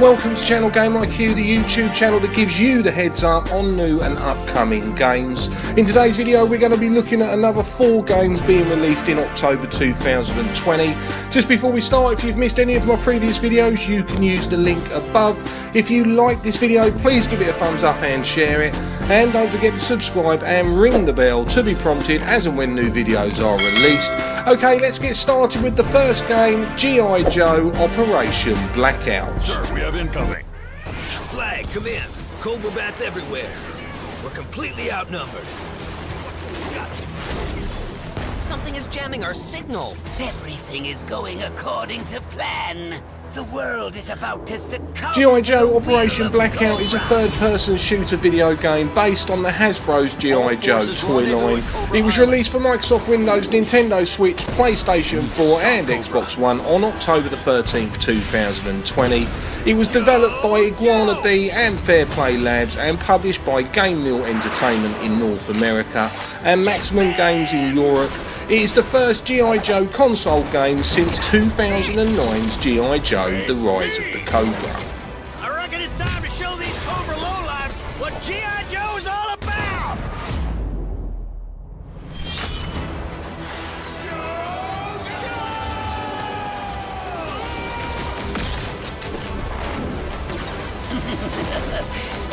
welcome to Channel Game IQ, the YouTube channel that gives you the heads up on new and upcoming games. In today's video we're going to be looking at another 4 games being released in October 2020. Just before we start, if you've missed any of my previous videos you can use the link above. If you like this video please give it a thumbs up and share it, and don't forget to subscribe and ring the bell to be prompted as and when new videos are released. Okay, let's get started with the first game, G.I. Joe Operation Blackout. Sir, we have incoming. Flag, come in. Cobra bats everywhere. We're completely outnumbered. Something is jamming our signal. Everything is going according to plan. The world is about to succumb. G.I. Joe Operation Blackout is a third-person shooter video game based on the Hasbro's G.I. Joe toy line. It was released for Microsoft Windows, Nintendo Switch, PlayStation 4 and Xbox One on October the 13th, 2020. It was developed by Iguana D and Fair Play Labs and published by GameMill Entertainment in North America and Maximum Games in Europe. It is the first G.I. Joe console game since 2009's G.I. Joe The Rise of the Cobra. I reckon it's time to show these Cobra lowlifes what G.I. Joe's all about!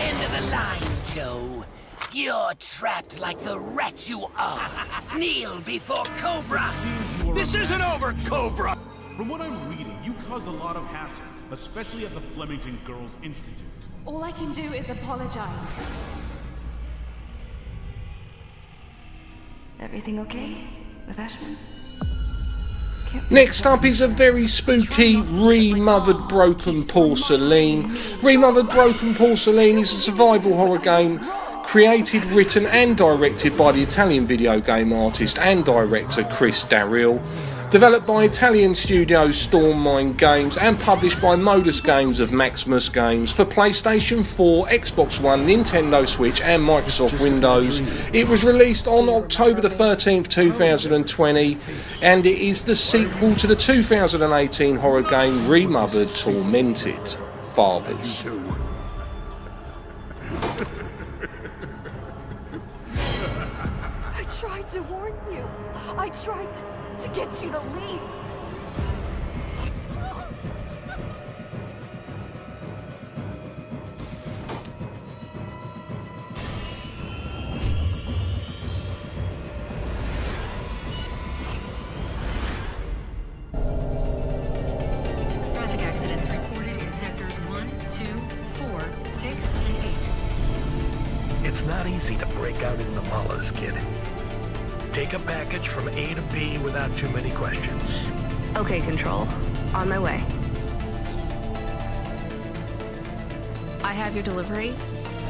End of the line, Joe. You're trapped like the rat you are. Kneel before Cobra. This isn't over, Cobra! From what I'm reading, you caused a lot of hassle, especially at the Flemington Girls Institute. All I can do is apologize. Everything okay with Ashman? Next up is a very spooky Remothered Broken Porcelain. Remothered Broken Porcelain is a survival horror game created, written and directed by the Italian video game artist and director Chris Darrill. Developed by Italian studio Stormind Games and published by Modus Games of Maximus Games for PlayStation 4, Xbox One, Nintendo Switch and Microsoft Windows. It was released on October the 13th, 2020, and it is the sequel to the 2018 horror game Remothered Tormented Fathers. I tried to warn you. I tried to get you to leave. Traffic accidents reported in sectors 1, 2, 4, 6, and 8. It's not easy to break out in the Malas, kid. Take a package from A to B without too many questions. Okay, Control. On my way. I have your delivery.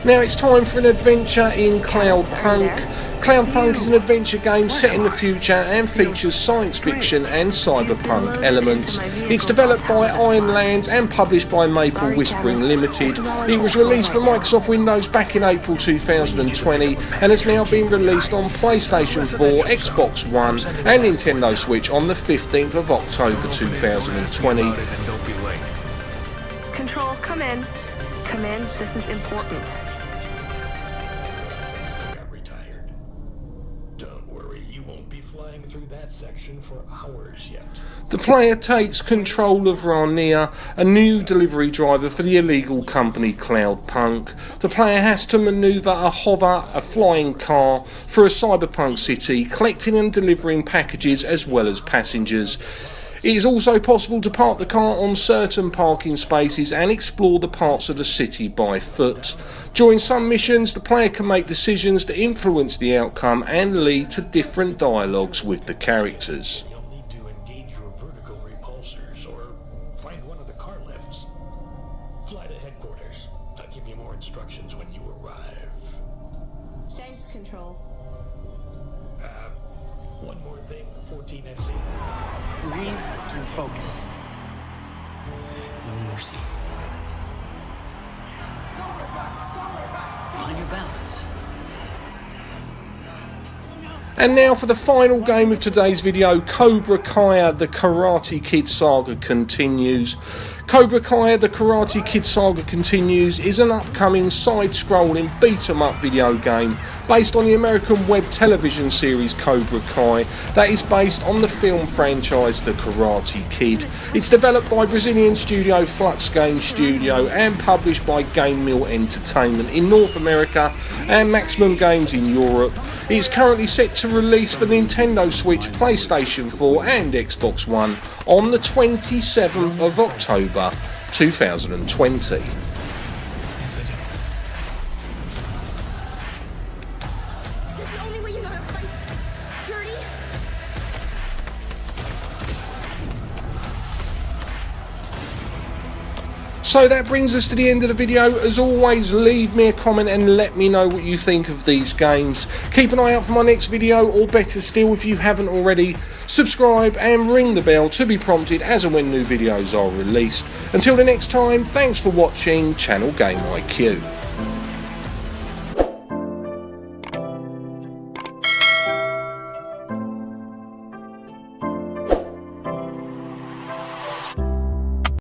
Now it's time for an adventure in Cloudpunk. Cloudpunk is an adventure game set in the future and features science fiction and cyberpunk elements. It's developed by Ironlands and published by Maple Whispering Limited. It was released for Microsoft Windows back in April 2020 and has now been released on PlayStation 4, Xbox One and Nintendo Switch on the 15th of October 2020. Control, come in. Come in, this is important. Through that section for hours yet. The player takes control of Rania, a new delivery driver for the illegal company Cloudpunk. The player has to manoeuvre a hover, a flying car, through a cyberpunk city, collecting and delivering packages as well as passengers. It is also possible to park the car on certain parking spaces and explore the parts of the city by foot. During some missions, the player can make decisions that influence the outcome and lead to different dialogues with the characters. You'll need to engage your vertical repulsors or find one of the car lifts. Fly to headquarters. I'll give you more instructions when you arrive. Thanks, Control. One more thing, 14FC. Breathe and focus. No mercy. Find your balance. And now for the final game of today's video, Cobra Kai, the Karate Kid Saga Continues. Cobra Kai, the Karate Kid Saga Continues is an upcoming side-scrolling beat-em-up video game based on the American web television series Cobra Kai that is based on the film franchise The Karate Kid. It's developed by Brazilian studio Flux Game Studio and published by GameMill Entertainment in North America and Maximum Games in Europe. It's currently set to release for Nintendo Switch, PlayStation 4 and Xbox One on the 27th of October 2020. Is that the only way you know how to fight? Dirty? So that brings us to the end of the video. As always, leave me a comment and let me know what you think of these games. Keep an eye out for my next video, or better still, if you haven't already, subscribe and ring the bell to be prompted as and when new videos are released. Until the next time, thanks for watching Channel Game IQ.